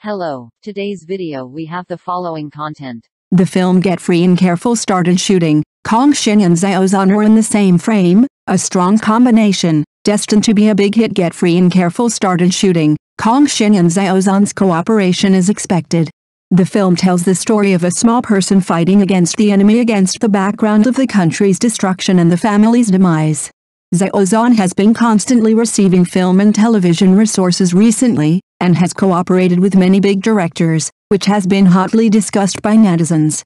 Hello, today's video we have the following content. The film Get Free and Careful started shooting. Sheng and Xiao Zhan are in the same frame, a strong combination, destined to be a big hit. Get Free and Careful started shooting. Sheng and Xiao Zhan's cooperation is expected. The film tells the story of a small person fighting against the enemy against the background of the country's destruction and the family's demise. Xiao Zhan has been constantly receiving film and television resources recently, and has cooperated with many big directors, which has been hotly discussed by netizens.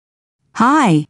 Hi!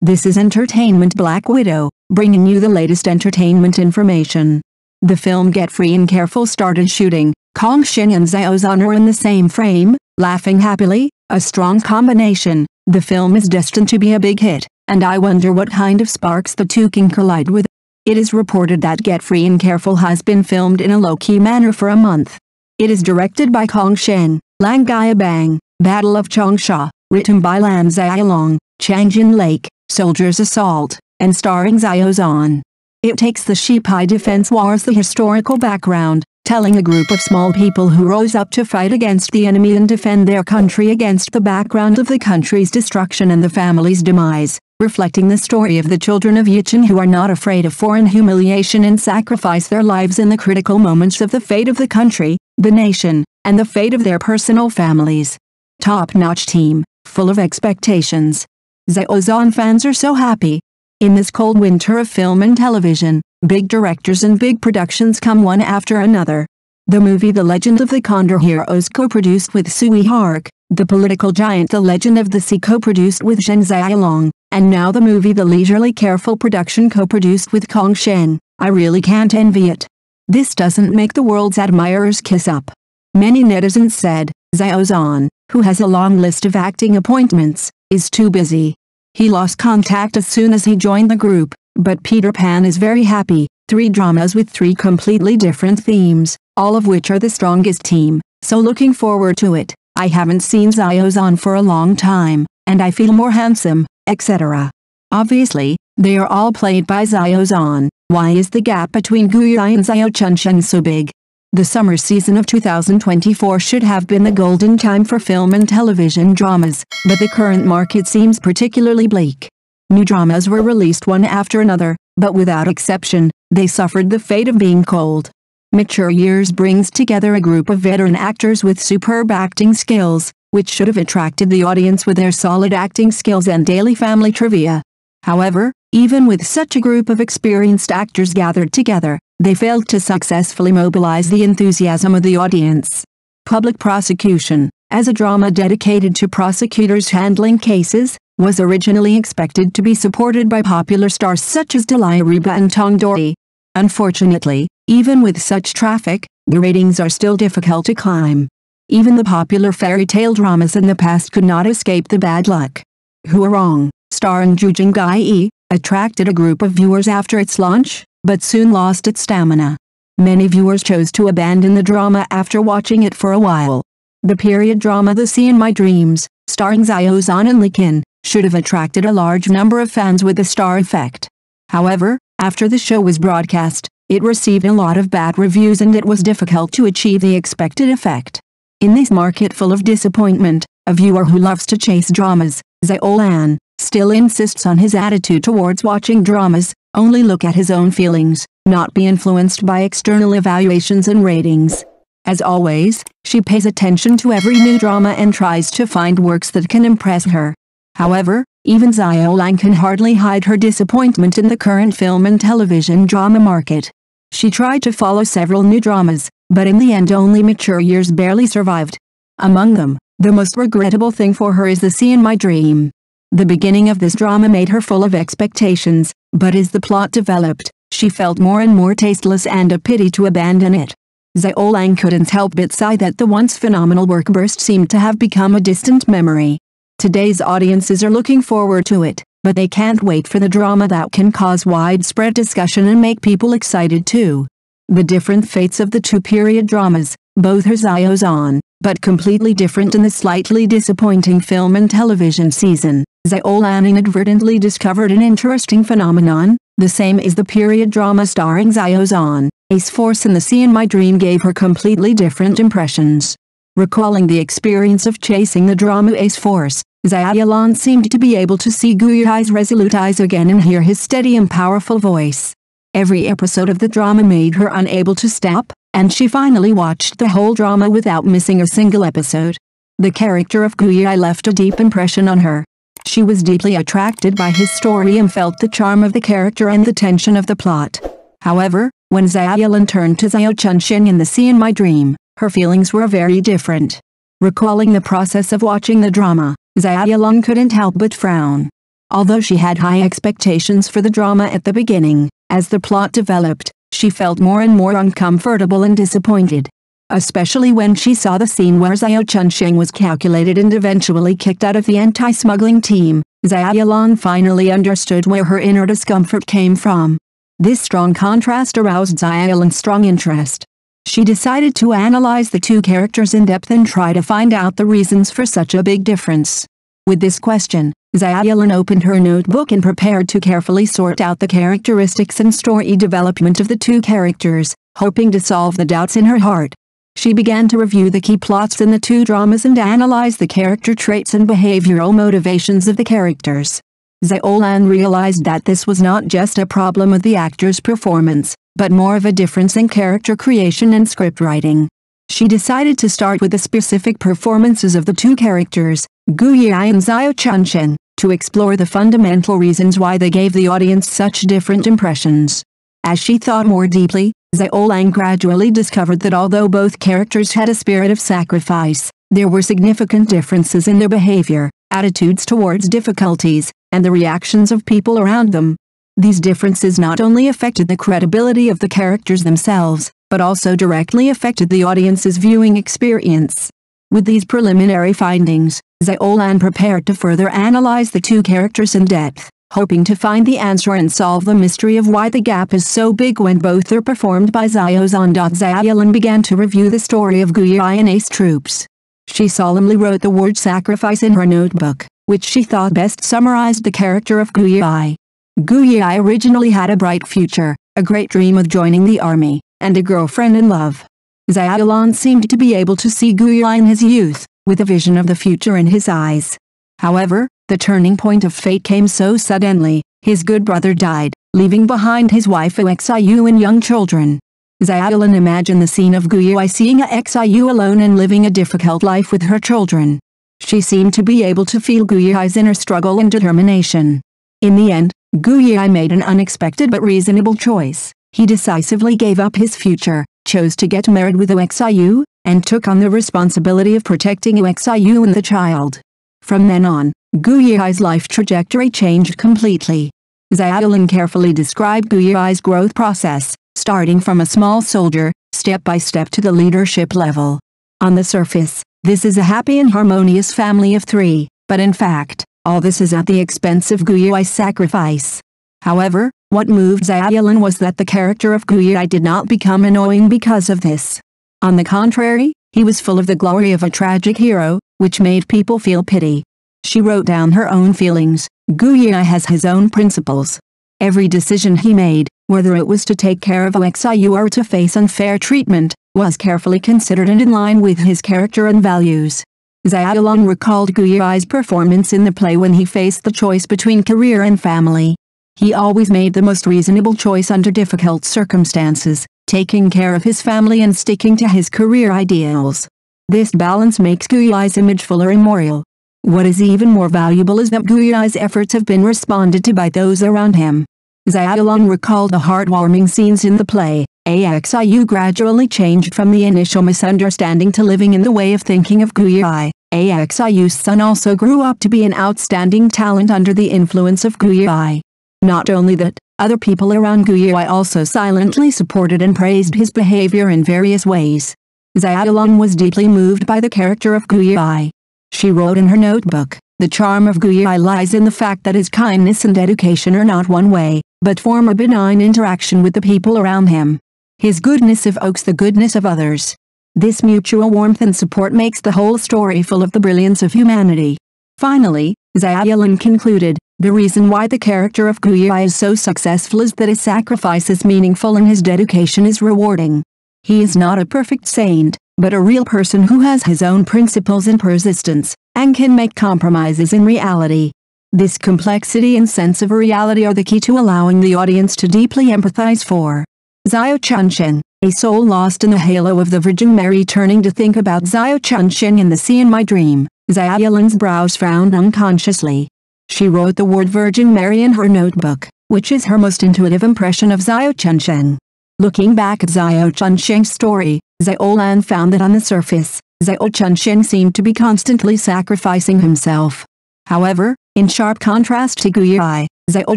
This is Entertainment Black Widow, bringing you the latest entertainment information. The film Get Free and Careful started shooting. Sheng and Xiao Zhan are in the same frame, laughing happily, a strong combination. The film is destined to be a big hit, and I wonder what kind of sparks the two can collide with. It is reported that Get Free and Careful has been filmed in a low-key manner for a month. It is directed by Shen, Lang Bang, Battle of Changsha, written by Lam Xiaolong, Changjin Lake, Soldiers Assault, and starring Xiao Zhan. It takes the Shipai Defense Wars, the historical background, telling a group of small people who rose up to fight against the enemy and defend their country against the background of the country's destruction and the family's demise, reflecting the story of the children of Yichen who are not afraid of foreign humiliation and sacrifice their lives in the critical moments of the fate of the country, the nation, and the fate of their personal families. Top-notch team, full of expectations. Xiao Zhan fans are so happy. In this cold winter of film and television, big directors and big productions come one after another. The movie The Legend of the Condor Heroes co-produced with Sui Hark, the political giant The Legend of the Sea co-produced with Shen Xiaolong, and now the movie The Leisurely Careful production co-produced with Shen. I really can't envy it. This doesn't make the world's admirers kiss up. Many netizens said, Xiao Zhan, who has a long list of acting appointments, is too busy. He lost contact as soon as he joined the group, but Peter Pan is very happy. 3 dramas with 3 completely different themes, all of which are the strongest team, so looking forward to it. I haven't seen Xiao Zhan for a long time, and I feel more handsome, etc. Obviously, they are all played by Xiao Zhan. Why is the gap between Guyai and Xiao Chunsheng so big? The summer season of 2024 should have been the golden time for film and television dramas, but the current market seems particularly bleak. New dramas were released one after another, but without exception, they suffered the fate of being cold. Mature Years brings together a group of veteran actors with superb acting skills, which should have attracted the audience with their solid acting skills and daily family trivia. However, even with such a group of experienced actors gathered together, they failed to successfully mobilize the enthusiasm of the audience. Public Prosecution, as a drama dedicated to prosecutors handling cases, was originally expected to be supported by popular stars such as Dalai Riba and Tong Dori. Unfortunately, even with such traffic, the ratings are still difficult to climb. Even the popular fairy tale dramas in the past could not escape the bad luck. Huarong, starring Zhu Jinggai, attracted a group of viewers after its launch, but soon lost its stamina. Many viewers chose to abandon the drama after watching it for a while. The period drama The Sea in My Dreams, starring Xiao Zhan and Li Qin, should have attracted a large number of fans with the star effect. However, after the show was broadcast, it received a lot of bad reviews and it was difficult to achieve the expected effect. In this market full of disappointment, a viewer who loves to chase dramas, Xiao Lan, still insists on his attitude towards watching dramas, only look at his own feelings, not be influenced by external evaluations and ratings. As always, she pays attention to every new drama and tries to find works that can impress her. However, even Xiao Lan can hardly hide her disappointment in the current film and television drama market. She tried to follow several new dramas, but in the end only Mature Years barely survived. Among them, the most regrettable thing for her is The Sea in My Dream. The beginning of this drama made her full of expectations, but as the plot developed, she felt more and more tasteless and a pity to abandon it. Xiao Lan couldn't help but sigh that the once phenomenal work burst seemed to have become a distant memory. Today's audiences are looking forward to it, but they can't wait for the drama that can cause widespread discussion and make people excited too. The different fates of the 2 period dramas, both are Xiao Zhan, but completely different in the slightly disappointing film and television season. Xiao Lan inadvertently discovered an interesting phenomenon, the same as the period drama starring Xiao Zhan. Ace Force and The Sea in My Dream gave her completely different impressions. Recalling the experience of chasing the drama ace force, Xiaolan seemed to be able to see Guyai's resolute eyes again and hear his steady and powerful voice. Every episode of the drama made her unable to stop, and she finally watched the whole drama without missing a single episode. The character of Guyai left a deep impression on her. She was deeply attracted by his story and felt the charm of the character and the tension of the plot. However, when Xiaolan turned to Xiao Chunxin in the sea in my dream, her feelings were very different. Recalling the process of watching the drama, Xiaolan couldn't help but frown. Although she had high expectations for the drama at the beginning, as the plot developed, she felt more and more uncomfortable and disappointed. Especially when she saw the scene where Xiao Chunxin was calculated and eventually kicked out of the anti-smuggling team, Xiaolan finally understood where her inner discomfort came from. This strong contrast aroused Xiaolan's strong interest. She decided to analyze the two characters in depth and try to find out the reasons for such a big difference. With this question, Xiaolan opened her notebook and prepared to carefully sort out the characteristics and story development of the two characters, hoping to solve the doubts in her heart. She began to review the key plots in the two dramas and analyze the character traits and behavioral motivations of the characters. Xiaolan realized that this was not just a problem with the actor's performance, but more of a difference in character creation and script writing. She decided to start with the specific performances of the two characters, Guyai and Xiao Chunxin, to explore the fundamental reasons why they gave the audience such different impressions. As she thought more deeply, Xiaolan gradually discovered that although both characters had a spirit of sacrifice, there were significant differences in their behavior, attitudes towards difficulties, and the reactions of people around them. These differences not only affected the credibility of the characters themselves, but also directly affected the audience's viewing experience. With these preliminary findings, Xiaolan prepared to further analyze the two characters in depth, hoping to find the answer and solve the mystery of why the gap is so big when both are performed by Xiao Zhan. Xiaolan began to review the story of Guyai and Ace troops. She solemnly wrote the word sacrifice in her notebook, which she thought best summarized the character of Guyai. Guyai originally had a bright future, a great dream of joining the army, and a girlfriend in love. Xiaolan seemed to be able to see Guyai in his youth, with a vision of the future in his eyes. However, the turning point of fate came so suddenly. His good brother died, leaving behind his wife Xiu and young children. Xiaolan imagined the scene of Guyai seeing Xiu alone and living a difficult life with her children. She seemed to be able to feel Guyai's inner struggle and determination. In the end, Guyai made an unexpected but reasonable choice. He decisively gave up his future, chose to get married with Xiu, and took on the responsibility of protecting Xiu and the child. From then on, Guyai's life trajectory changed completely. Xiaolan carefully described Guyai's growth process, starting from a small soldier, step by step to the leadership level. On the surface, this is a happy and harmonious family of three, but in fact, all this is at the expense of Guyai's sacrifice. However, what moved Xiaolan was that the character of Guyai did not become annoying because of this. On the contrary, he was full of the glory of a tragic hero, which made people feel pity. She wrote down her own feelings. Guyai has his own principles. Every decision he made, whether it was to take care of Xiu or to face unfair treatment, was carefully considered and in line with his character and values. Xiaolan recalled Guyai's performance in the play when he faced the choice between career and family. He always made the most reasonable choice under difficult circumstances, taking care of his family and sticking to his career ideals. This balance makes Guyai's image fuller and more real. What is even more valuable is that Guyai's efforts have been responded to by those around him. Xiaolan recalled the heartwarming scenes in the play. Xiu gradually changed from the initial misunderstanding to living in the way of thinking of Guyai. Xiu's son also grew up to be an outstanding talent under the influence of Guyai. Not only that, other people around Guyai also silently supported and praised his behavior in various ways. Xiaolan was deeply moved by the character of Guyai. She wrote in her notebook, "The charm of Guyai lies in the fact that his kindness and dedication are not one way, but form a benign interaction with the people around him. His goodness evokes the goodness of others. This mutual warmth and support makes the whole story full of the brilliance of humanity." Finally, Xiaolan concluded, "The reason why the character of Guyai is so successful is that his sacrifice is meaningful and his dedication is rewarding. He is not a perfect saint, but a real person who has his own principles and persistence, and can make compromises in reality. This complexity and sense of reality are the key to allowing the audience to deeply empathize for Xiao Chunsheng, a soul lost in the halo of the Virgin Mary. Turning to think about Xiao Chunsheng in the sea in my dream, Xiaolan's brows frowned unconsciously. She wrote the word Virgin Mary in her notebook, which is her most intuitive impression of Xiao Chunsheng. Looking back at Xiao Chunsheng's story, Xiaolan found that on the surface, Xiao Chunsheng seemed to be constantly sacrificing himself. However, in sharp contrast to Guyai, Xiao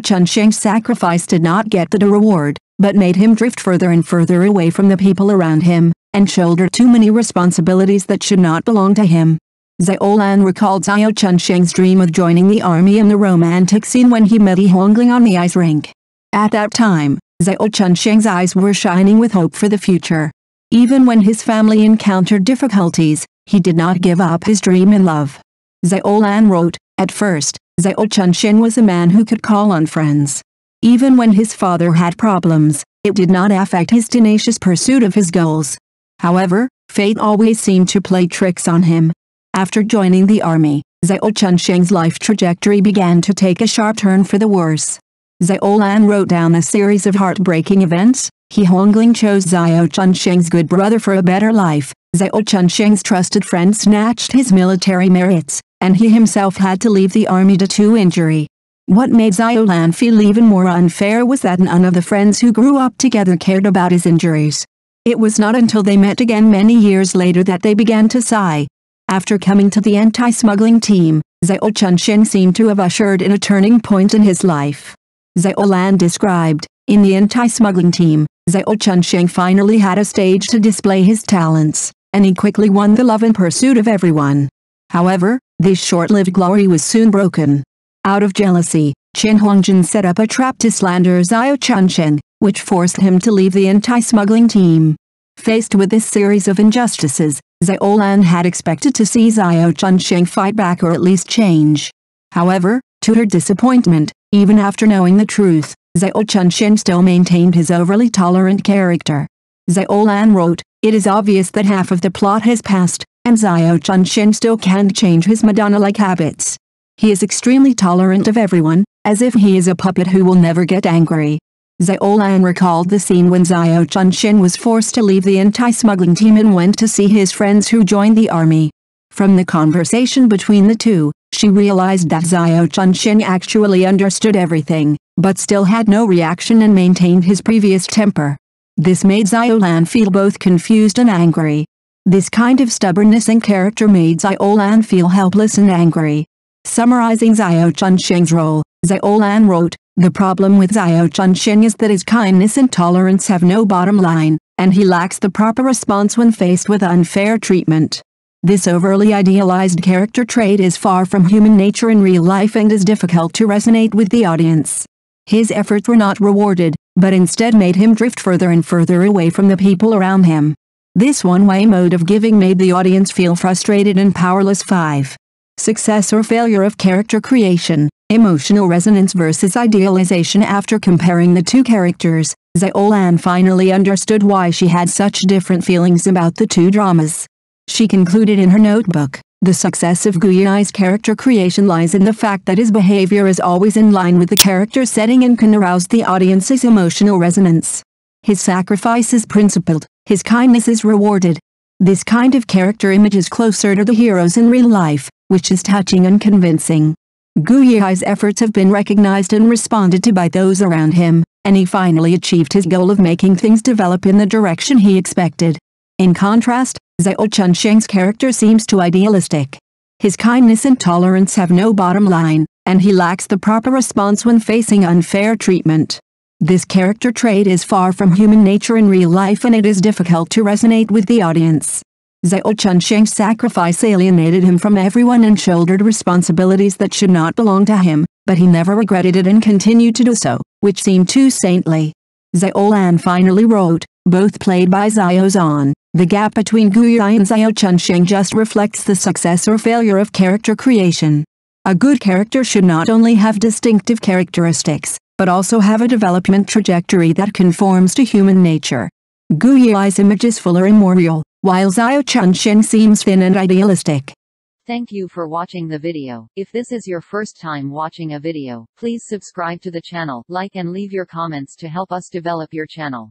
Chunsheng's sacrifice did not get the reward, but made him drift further and further away from the people around him, and shoulder too many responsibilities that should not belong to him. Xiaolan recalled Xiao Chunsheng's dream of joining the army and the romantic scene when he met Yi Hongling on the ice rink. At that time, Xiao Chunsheng's eyes were shining with hope for the future. Even when his family encountered difficulties, he did not give up his dream in love. Xiaolan wrote, at first, Xiao Chunsheng was a man who could call on friends. Even when his father had problems, it did not affect his tenacious pursuit of his goals. However, fate always seemed to play tricks on him. After joining the army, Xiao Chunsheng's life trajectory began to take a sharp turn for the worse. Xiaolan wrote down a series of heartbreaking events. Yi Hongling chose Xiao Chunsheng's good brother for a better life, Xiao Chunsheng's trusted friend snatched his military merits, and he himself had to leave the army due to injury. What made Xiaolan feel even more unfair was that none of the friends who grew up together cared about his injuries. It was not until they met again many years later that they began to sigh. After coming to the anti-smuggling team, Xiao Chunsheng seemed to have ushered in a turning point in his life. Xiaolan described, in the anti-smuggling team, Xiao Chunsheng finally had a stage to display his talents, and he quickly won the love and pursuit of everyone. However, this short-lived glory was soon broken. Out of jealousy, Chen Hongjin set up a trap to slander Xiao Chunsheng, which forced him to leave the anti-smuggling team. Faced with this series of injustices, Xiaolan had expected to see Xiao Chunsheng fight back or at least change. However, to her disappointment, even after knowing the truth, Xiao Chunsheng still maintained his overly tolerant character. Xiaolan wrote, it is obvious that half of the plot has passed, and Xiao Chunsheng still can't change his Madonna-like habits. He is extremely tolerant of everyone, as if he is a puppet who will never get angry. Xiaolan recalled the scene when Xiao Chunsheng was forced to leave the anti-smuggling team and went to see his friends who joined the army. From the conversation between the two, she realized that Xiao Chunsheng actually understood everything, but still had no reaction and maintained his previous temper. This made Xiaolan feel both confused and angry. This kind of stubbornness and character made Xiaolan feel helpless and angry. Summarizing Xiao Chunsheng's role, Xiaolan wrote, the problem with Xiao Chunsheng is that his kindness and tolerance have no bottom line, and he lacks the proper response when faced with unfair treatment. This overly idealized character trait is far from human nature in real life and is difficult to resonate with the audience. His efforts were not rewarded, but instead made him drift further and further away from the people around him. This one-way mode of giving made the audience feel frustrated and powerless. 5. Success or failure of character creation, emotional resonance versus idealization. After comparing the two characters, Xiaolan finally understood why she had such different feelings about the two dramas. She concluded in her notebook, the success of Guyai's character creation lies in the fact that his behavior is always in line with the character setting and can arouse the audience's emotional resonance. His sacrifice is principled, his kindness is rewarded. This kind of character image is closer to the heroes in real life, which is touching and convincing. Guyai's efforts have been recognized and responded to by those around him, and he finally achieved his goal of making things develop in the direction he expected. In contrast, Xiao Chunsheng's character seems too idealistic. His kindness and tolerance have no bottom line, and he lacks the proper response when facing unfair treatment. This character trait is far from human nature in real life and it is difficult to resonate with the audience. Xiao Chunsheng's sacrifice alienated him from everyone and shouldered responsibilities that should not belong to him, but he never regretted it and continued to do so, which seemed too saintly. Xiaolan finally wrote, both played by Xiao Zhan, the gap between Guyai and Xiao Chunsheng just reflects the success or failure of character creation. A good character should not only have distinctive characteristics, but also have a development trajectory that conforms to human nature. Gu Yi's image is fuller and more real, while Xiao Chunshen seems thin and idealistic. Thank you for watching the video. If this is your first time watching a video, please subscribe to the channel, like and leave your comments to help us develop your channel.